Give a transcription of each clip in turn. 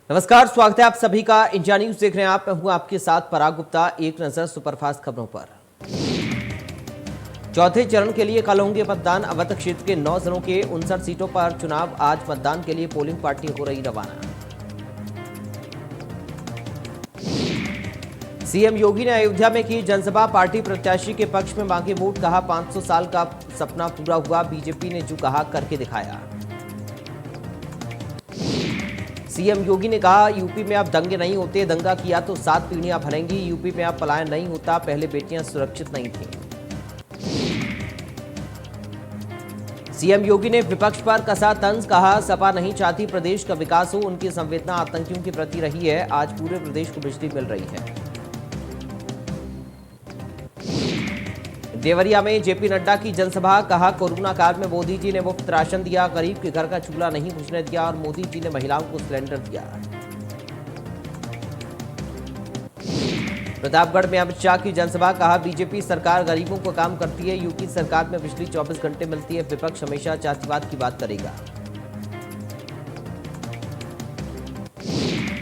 नमस्कार, स्वागत है आप सभी का। इंडिया न्यूज देख रहे हैं आप। मैं हूं आपके साथ पराग गुप्ता। एक नजर सुपरफास्ट खबरों पर। चौथे चरण के लिए कल होंगे मतदान। अवध क्षेत्र के 9 जिलों के 59 सीटों पर चुनाव। आज मतदान के लिए पोलिंग पार्टी हो रही रवाना। सीएम योगी ने अयोध्या में की जनसभा। पार्टी प्रत्याशी के पक्ष में मांगे वोट। कहा 500 साल का सपना पूरा हुआ। बीजेपी ने जो कहा करके दिखाया। सीएम योगी ने कहा यूपी में अब दंगे नहीं होते। दंगा किया तो 7 पीढ़ियां भरेंगी। यूपी में अब पलायन नहीं होता। पहले बेटियां सुरक्षित नहीं थीं। सीएम योगी ने विपक्ष पर कसा तंज। कहा सपा नहीं चाहती प्रदेश का विकास हो। उनकी संवेदना आतंकियों के प्रति रही है। आज पूरे प्रदेश को बिजली मिल रही है। देवरिया में जेपी नड्डा की जनसभा। कहा कोरोना काल में मोदी जी ने मुफ्त राशन दिया। गरीब के घर का चूल्हा नहीं बुझने दिया और मोदी जी ने महिलाओं को सिलेंडर दिया। प्रतापगढ़ में अमित शाह की जनसभा। कहा बीजेपी सरकार गरीबों को काम करती है। यूपी सरकार में बिजली 24 घंटे मिलती है। विपक्ष हमेशा जातिवाद की बात करेगा।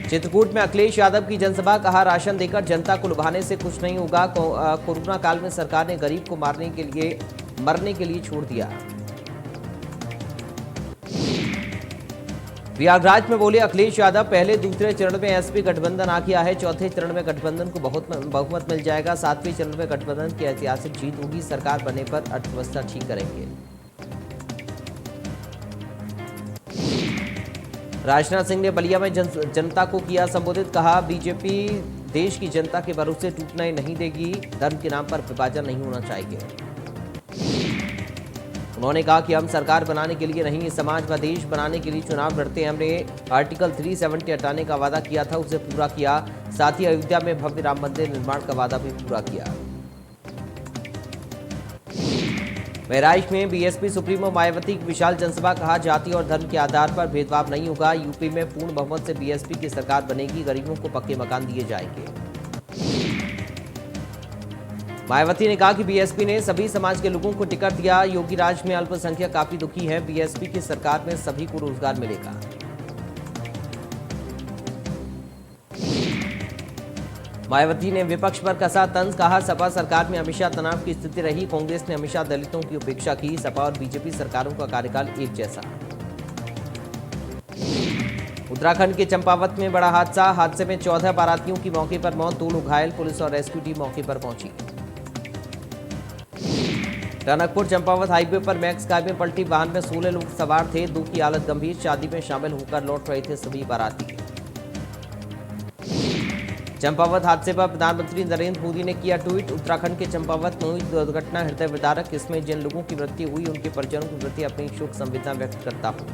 चित्रकूट में अखिलेश यादव की जनसभा। कहा राशन देकर जनता को लुभाने से कुछ नहीं होगा। कोरोना काल में सरकार ने गरीब को मरने के लिए छोड़ दिया। प्रयागराज में बोले अखिलेश यादव पहले दूसरे चरण में एसपी गठबंधन आ गया है। चौथे चरण में गठबंधन को बहुमत मिल जाएगा। 7वें चरण में गठबंधन की ऐतिहासिक जीत होगी। सरकार बनने पर अर्थव्यवस्था ठीक करेंगे। राजनाथ सिंह ने बलिया में जनता को किया संबोधित। कहा बीजेपी देश की जनता के भरोसे टूटने नहीं देगी। धर्म के नाम पर विभाजन नहीं होना चाहिए। उन्होंने कहा कि हम सरकार बनाने के लिए नहीं, समाज व देश बनाने के लिए चुनाव लड़ते हैं। हमने आर्टिकल 370 हटाने का वादा किया था, उसे पूरा किया। साथ ही अयोध्या में भव्य राम मंदिर निर्माण का वादा भी पूरा किया। बहराइच में बीएसपी सुप्रीमो मायावती की विशाल जनसभा। कहा जाति और धर्म के आधार पर भेदभाव नहीं होगा। यूपी में पूर्ण बहुमत से बीएसपी की सरकार बनेगी। गरीबों को पक्के मकान दिए जाएंगे। मायावती ने कहा कि बीएसपी ने सभी समाज के लोगों को टिकट दिया। योगी राज में अल्पसंख्यक काफी दुखी है। बीएसपी की सरकार में सभी को रोजगार मिलेगा। मायावती ने विपक्ष पर कसा तंज। कहा सपा सरकार में हमेशा तनाव की स्थिति रही। कांग्रेस ने हमेशा दलितों की उपेक्षा की। सपा और बीजेपी सरकारों का कार्यकाल एक जैसा। उत्तराखंड के चंपावत में बड़ा हादसे में 14 बारातियों की मौके पर मौत। 2 लोग घायल। पुलिस और रेस्क्यू टीम मौके पर पहुंची। टनकपुर चंपावत हाईवे पर मैक्स कार में पलटी। वाहन में 16 लोग सवार थे। 2 की हालत गंभीर। शादी में शामिल होकर लौट रहे थे सभी बाराती। चंपावत हादसे पर प्रधानमंत्री नरेंद्र मोदी ने किया ट्वीट। उत्तराखंड के चंपावत में हुई दुर्घटना हृदय विदारक। इसमें जिन लोगों की मृत्यु हुई उनके परिजनों के प्रति अपनी शोक संवेदना व्यक्त करता हूं।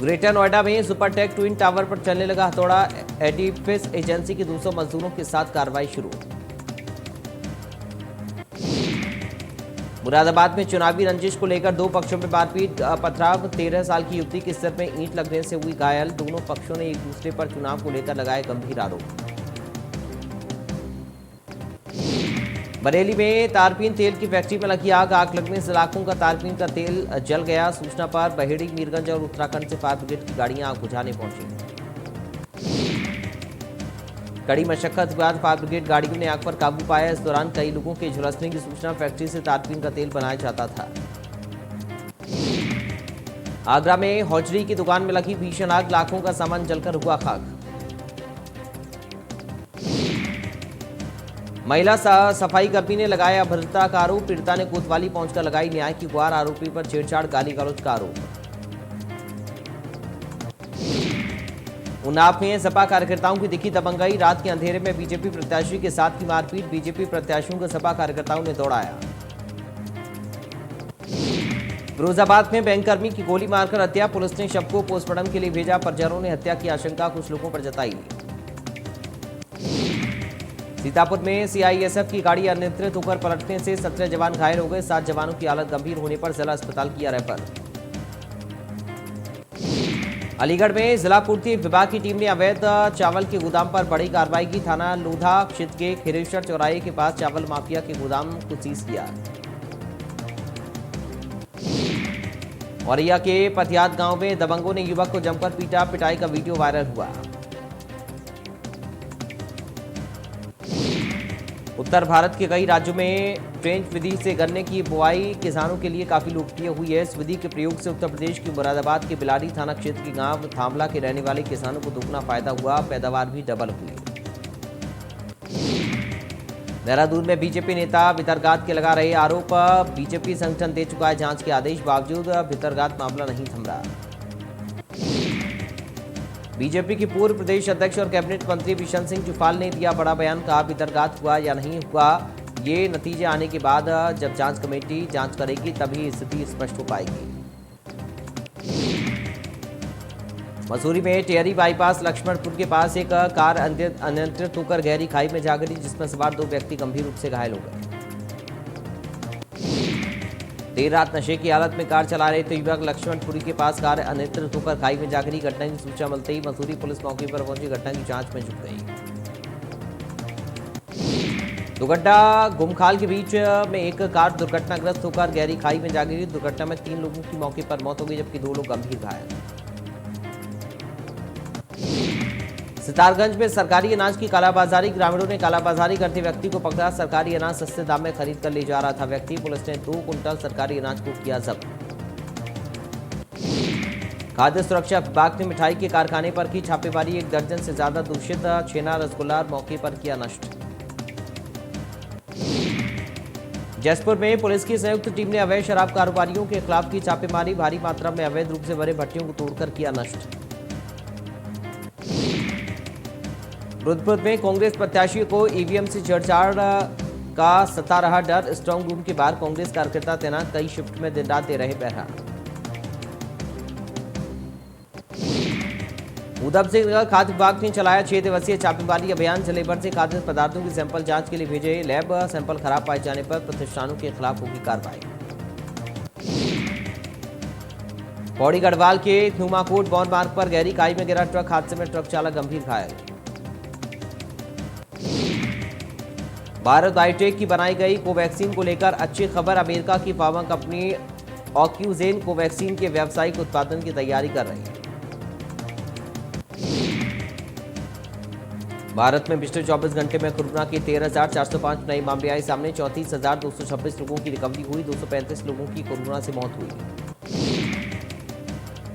ग्रेटर नोएडा में सुपरटेक ट्विन टावर पर चलने लगा हथौड़ा। एडिफिस एजेंसी के 200 मजदूरों के साथ कार्रवाई शुरू। मुरादाबाद में चुनावी रंजिश को लेकर 2 पक्षों में मारपीट पथराव। 13 साल की युवती के सिर में ईंट लगने से हुई घायल। दोनों पक्षों ने एक दूसरे पर चुनाव को लेकर लगाए गंभीर आरोप। बरेली में तारपीन तेल की फैक्ट्री में लगी आग। आग लगने से लाखों का तारपीन का तेल जल गया। सूचना पर बहेड़ी, मीरगंज और उत्तराखंड से फायर ब्रिगेड की गाड़ियां आग बुझाने पहुंची। कड़ी मशक्कत के बाद फायर ब्रिगेड गाड़ियों ने आग पर काबू पाया। इस दौरान कई लोगों के झुलसने की सूचना। फैक्ट्री से तारपीन का तेल बनाया जाता था। आगरा में हौजरी की दुकान में लगी भीषण आग। लाखों का सामान जलकर हुआ खाक। महिला सफाई कर्मी ने लगाया अभद्रता का आरोप। पीड़िता ने कोतवाली पहुंचकर लगाई न्याय की गुहार। आरोपी पर छेड़छाड़, गाली गलौज का आरोप। उन्नाव में सपा कार्यकर्ताओं की दिखी दबंगई। रात के अंधेरे में बीजेपी प्रत्याशी के साथ की मारपीट। बीजेपी प्रत्याशियों को सपा कार्यकर्ताओं ने दौड़ाया। फिरोजाबाद में बैंककर्मी की गोली मारकर हत्या। पुलिस ने शव को पोस्टमार्टम के लिए भेजा। परिजनों ने हत्या की आशंका कुछ लोगों पर जताई। सीतापुर में सीआईएसएफ की गाड़ी अनियंत्रित होकर पलटने से 17 जवान घायल हो गए। 7 जवानों की हालत गंभीर होने पर जिला अस्पताल किया रेफर। अलीगढ़ में जिला पूर्ति विभाग की टीम ने अवैध चावल के गोदाम पर बड़ी कार्रवाई की। थाना लोधा क्षेत्र के खिरेश्वर चौराहे के पास चावल माफिया के गोदाम को सीज किया। औरैया के पथियात गांव में दबंगों ने युवक को जमकर पीटा, पिटाई का वीडियो वायरल हुआ। उत्तर भारत के कई राज्यों में ट्रेंच विधि से गन्ने की बुआई किसानों के लिए काफी लोकप्रिय हुई है। इस विधि के प्रयोग से उत्तर प्रदेश के मुरादाबाद के बिलारी थाना क्षेत्र के गांव थामला के रहने वाले किसानों को दुगना फायदा हुआ, पैदावार भी डबल हुई। देहरादून में बीजेपी नेता भितरघात के लगा रहे आरोप, बीजेपी संगठन दे चुका है जांच के आदेश, बावजूद भितरघात मामला नहीं थम रहा। बीजेपी के पूर्व प्रदेश अध्यक्ष और कैबिनेट मंत्री बिशन सिंह जुफाल ने दिया बड़ा बयान, कहा भितरघात हुआ या नहीं हुआ ये नतीजे आने के बाद जब जांच कमेटी जांच करेगी तभी स्थिति स्पष्ट हो पाएगी। मसूरी में टेहरी बाईपास लक्ष्मणपुर के पास एक कार अनियंत्रित होकर गहरी खाई में जा गिरी, जिसमें सवार 2 व्यक्ति गंभीर रूप से घायल हो गए। देर रात नशे की हालत में कार चला रहे थे युवक लक्ष्मणपुरी के पास कार अनियंत्रित होकर खाई में जा गिरी। घटना की सूचना मिलते ही मसूरी पुलिस मौके पर पहुंची, घटना की जांच में जुट गई। दुगड्डा गुमखाल के बीच में एक कार दुर्घटनाग्रस्त होकर गहरी खाई में जा गिरी। दुर्घटना में 3 लोगों की मौके पर मौत हो गई, जबकि 2 लोग गंभीर घायल। सितारगंज में सरकारी अनाज की कालाबाजारी, ग्रामीणों ने कालाबाजारी करते व्यक्ति को पकड़ा। सरकारी अनाज सस्ते दाम में खरीद कर ले जा रहा था व्यक्ति, पुलिस ने 2 कुंटल सरकारी अनाज को किया जब्त। खाद्य सुरक्षा विभाग ने मिठाई के कारखाने पर की छापेमारी, 1 दर्जन से ज्यादा दूषित छेना रसगुल्ला मौके पर किया नष्ट। जयपुर में पुलिस की संयुक्त टीम ने अवैध शराब कारोबारियों के खिलाफ की छापेमारी, भारी मात्रा में अवैध रूप से भरे भट्टियों को तोड़कर किया नष्ट। रुद्रपुर में कांग्रेस प्रत्याशी को ईवीएम से छेड़छाड़ का सता रहा डर, स्ट्रांग रूम के बाहर कांग्रेस कार्यकर्ता तैनात, कई शिफ्ट में दिन रात दे रहे पहरा। उधम सिंह खाद्य विभाग ने चलाया 6 दिवसीय छापेमारी अभियान, जिले भर से खाद्य पदार्थों की सैंपल जांच के लिए भेजे। लैब सैंपल खराब पाए जाने पर प्रतिष्ठानों के खिलाफ होगी कार्रवाई। पौड़ी गढ़वाल के नुमाकोट बौन मार्ग पर गहरी खाई में गिरा ट्रक, हादसे में ट्रक चालक गंभीर घायल। भारत बायोटेक की बनाई गई कोवैक्सीन को लेकर अच्छी खबर, अमेरिका की फार्मा कंपनी ऑक्यूजेन कोवैक्सीन के व्यावसायिक उत्पादन की तैयारी कर रही है। भारत में पिछले 24 घंटे में कोरोना के 13,405 नए मामले आए सामने, 34,226 लोगों की रिकवरी हुई, 235 लोगों की कोरोना से मौत हुई।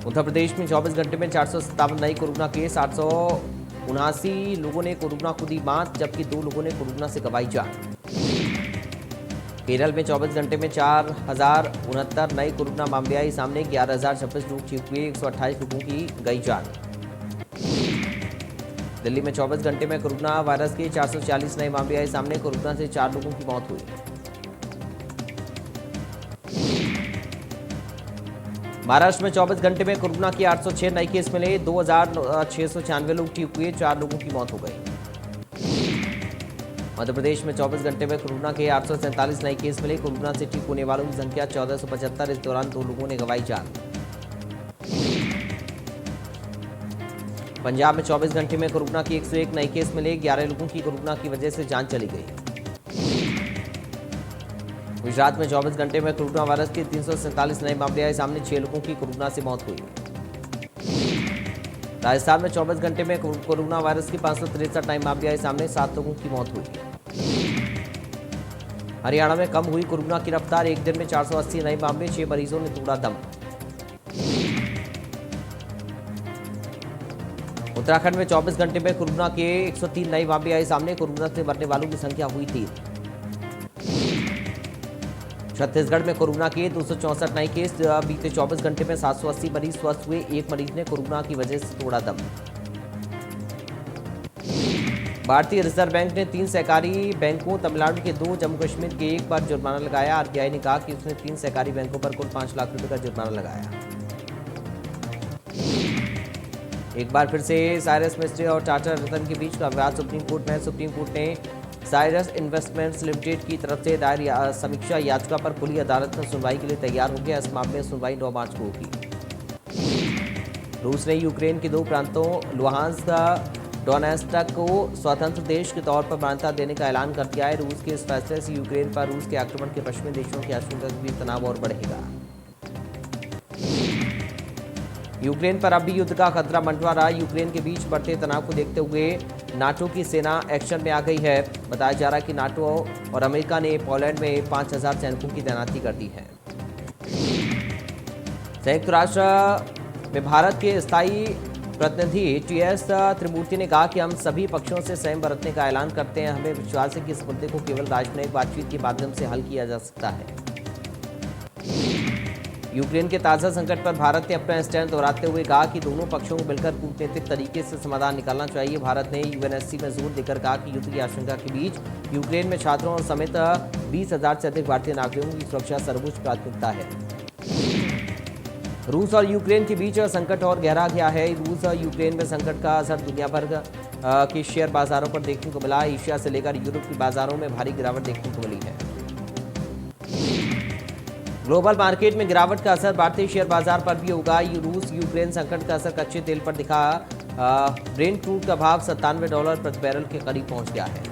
उत्तर प्रदेश में 24 घंटे में 457 नए कोरोना केस, 879 लोगों ने कोरोना को दी मात, जबकि 2 लोगों ने कोरोना से गंवाई जान। केरल में 24 घंटे में 4,069 नए कोरोना मामले आए सामने, 11,026 लोग ठीक हुए, 128 लोगों की गई जान। दिल्ली में 24 घंटे में कोरोना वायरस के 440 नए मामले आए सामने, कोरोना से 4 लोगों की मौत हुई। महाराष्ट्र में 24 घंटे में कोरोना के 806 नए केस मिले, 2,696 लोग ठीक हुए, 4 लोगों की मौत हो गई। मध्य प्रदेश में 24 घंटे में कोरोना के 847 नए केस मिले, कोरोना से ठीक होने वालों की संख्या 1475, इस दौरान 2 लोगों ने गंवाई जान। पंजाब में 24 घंटे में कोरोना के 101 नए केस मिले, 11 लोगों की कोरोना की वजह से जान चली गई। गुजरात में 24 घंटे में कोरोना वायरस के 347 नए मामले आए सामने, 6 लोगों की कोरोना से मौत हुई। राजस्थान में 24 घंटे में कोरोना वायरस के 563 नए मामले आए सामने, 7 लोगों की मौत हुई। हरियाणा में कम हुई कोरोना की रफ्तार, एक दिन में 480 नए मामले, 6 मरीजों ने तोड़ा दम। उत्तराखंड में 24 घंटे में कोरोना के 103 नए मामले आए सामने, कोरोना से मरने वालों की संख्या हुई 3। छत्तीसगढ़ में कोरोना के 264 नए केस, बीते 24 घंटे में 780 मरीज स्वस्थ हुए, 1 मरीज ने कोरोना की वजह से तोड़ा दम। भारतीय रिजर्व बैंक ने 3 सहकारी बैंकों, तमिलनाडु के 2, जम्मू कश्मीर के 1 पर जुर्माना लगाया। आरबीआई ने कहा कि उसने 3 सहकारी बैंकों पर कुल 5 लाख रुपए का जुर्माना लगाया। एक बार फिर से साइरस मिस्ट्री और टाटा रतन के बीच का विवाद सुप्रीम कोर्ट में। सुप्रीम कोर्ट ने साइरस इन्वेस्टमेंट्स लिमिटेड की तरफ से दायर समीक्षा याचिका पर खुली अदालत में सुनवाई के लिए तैयार हो गया। इस मामले में सुनवाई 9 मार्च को होगी। रूस ने यूक्रेन के 2 प्रांतों लुहांस्क डोनेट्स्क को स्वतंत्र देश के तौर पर मान्यता देने का ऐलान कर दिया है। रूस के इस फैसले से यूक्रेन पर रूस के आक्रमण के पश्चिमी देशों की आशंका के बीच तनाव और बढ़ेगा। यूक्रेन पर अब भी युद्ध का खतरा मंडरा रहा। यूक्रेन के बीच बढ़ते तनाव को देखते हुए नाटो की सेना एक्शन में आ गई है। बताया जा रहा है कि नाटो और अमेरिका ने पोलैंड में 5000 सैनिकों की तैनाती कर दी है। संयुक्त राष्ट्र में भारत के स्थायी प्रतिनिधि टीएस त्रिमूर्ति ने कहा कि हम सभी पक्षों से संयम बरतने का ऐलान करते हैं। हमें विश्वास है कि इस मुद्दे को केवल राजनयिक बातचीत के माध्यम से हल किया जा सकता है। यूक्रेन के ताज़ा संकट पर भारत ने अपना स्टैंड दोहराते हुए कहा कि दोनों पक्षों को मिलकर कूटनीतिक तरीके से समाधान निकालना चाहिए। भारत ने यूएनएससी में जोर देकर कहा कि युद्ध की आशंका के बीच यूक्रेन में छात्रों और समेत 20,000 से अधिक भारतीय नागरिकों की सुरक्षा सर्वोच्च प्राथमिकता है। रूस और यूक्रेन के बीच संकट और गहरा गया है। रूस और यूक्रेन में संकट का असर दुनिया भर के शेयर बाजारों पर देखने को मिला। एशिया से लेकर यूरोप के बाजारों में भारी गिरावट देखने को मिली है। ग्लोबल मार्केट में गिरावट का असर भारतीय शेयर बाजार पर भी होगा। रूस यूक्रेन संकट का असर कच्चे तेल पर दिखा। ब्रेंट क्रूड का भाव $97 प्रति बैरल के करीब पहुंच गया है।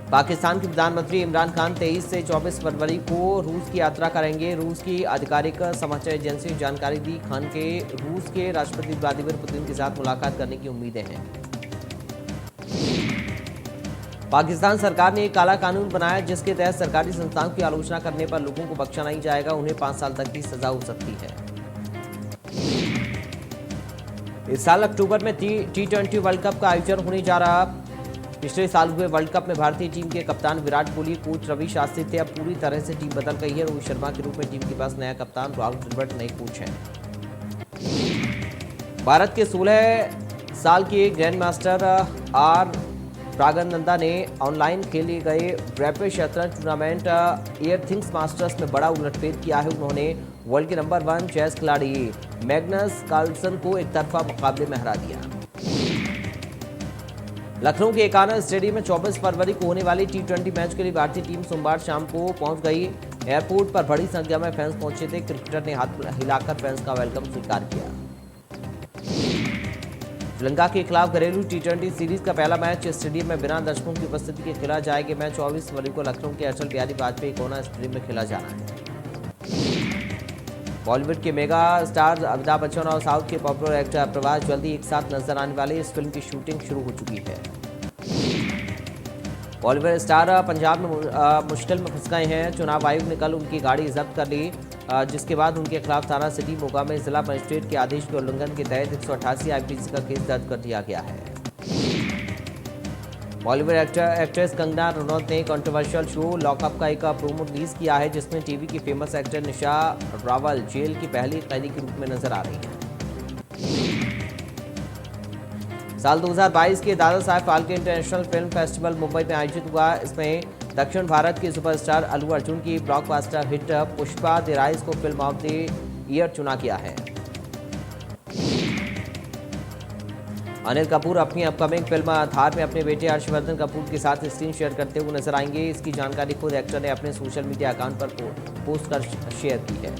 पाकिस्तान के प्रधानमंत्री इमरान खान 23 से 24 फरवरी को रूस की यात्रा करेंगे। रूस की आधिकारिक समाचार एजेंसी ने जानकारी दी। खान के रूस के राष्ट्रपति व्लादिमीर पुतिन के साथ मुलाकात करने की उम्मीदें हैं। पाकिस्तान सरकार ने एक काला कानून बनाया जिसके तहत सरकारी संस्थाओं की आलोचना करने पर लोगों को बख्शा नहीं जाएगा। उन्हें 5 साल तक की सजा हो सकती है। इस साल अक्टूबर में T20 वर्ल्ड कप का आयोजन होने जा रहा। पिछले साल हुए वर्ल्ड कप में भारतीय टीम के कप्तान विराट कोहली, कोच रवि शास्त्री थे। अब पूरी तरह से टीम बदल गई है। रोहित शर्मा के रूप में टीम के पास नया कप्तान राहुल द्रविड़ नए कोच हैं। भारत के 16 साल के ग्रैंड मास्टर आर प्रागनंदा ने ऑनलाइन खेले गए रैपिड शतरंज टूर्नामेंट एयर थिंग्स मास्टर्स में बड़ा उलटफेर किया है। उन्होंने वर्ल्ड के नंबर 1 चेस खिलाड़ी मैग्नस कार्लसन को एक तरफा मुकाबले में हरा दिया। लखनऊ के एकाना स्टेडियम में 24 फरवरी को होने वाली T20 मैच के लिए भारतीय टीम सोमवार शाम को पहुंच गई। एयरपोर्ट पर बड़ी संख्या में फैंस पहुंचे थे। क्रिकेटर ने हाथ हिलाकर फैंस का वेलकम स्वीकार किया। श्रीलंका के खिलाफ घरेलू T20 सीरीज का पहला मैच स्टेडियम में बिना दर्शकों की उपस्थिति के खेला जाएगा। मैच 24 फरवरी को लखनऊ के अटल बिहारी वाजपेयी कोना स्टेडियम में खेला जाना है। बॉलीवुड के मेगा स्टार अमिताभ बच्चन और साउथ के पॉपुलर एक्टर प्रभास जल्दी एक साथ नजर आने वाले इस फिल्म की शूटिंग शुरू हो चुकी है। बॉलीवुड स्टार पंजाब में मुश्किल में फंस गए हैं। चुनाव आयोग ने कल उनकी गाड़ी जब्त कर ली, जिसके बाद उनके खिलाफ थाना सिटी मोगा में जिला मजिस्ट्रेट के आदेश के उल्लंघन के तहत 188 IPC का केस दर्ज कर दिया गया है। बॉलीवुड एक्ट्रेस कंगना रनौत ने कंट्रोवर्शियल शो लॉकअप का एक प्रोमो रिलीज किया है, जिसमें टीवी की फेमस एक्टर निशा रावल जेल की पहली कैदी के रूप में नजर आ रही है। साल 2022 के Dadasaheb Phalke international film festival Mumbai में आयोजित हुआ। इसमें दक्षिण भारत के सुपरस्टार अल्लू अर्जुन की blockbuster hit Pushpa the rise को फिल्म ऑफ द ईयर चुना गया है। अनिल कपूर अपनी अपकमिंग फिल्म थार में अपने बेटे हर्षवर्धन कपूर के साथ स्क्रीन शेयर करते हुए नजर आएंगे। इसकी जानकारी खुद एक्टर ने अपने सोशल मीडिया अकाउंट पर पोस्ट कर शेयर की है।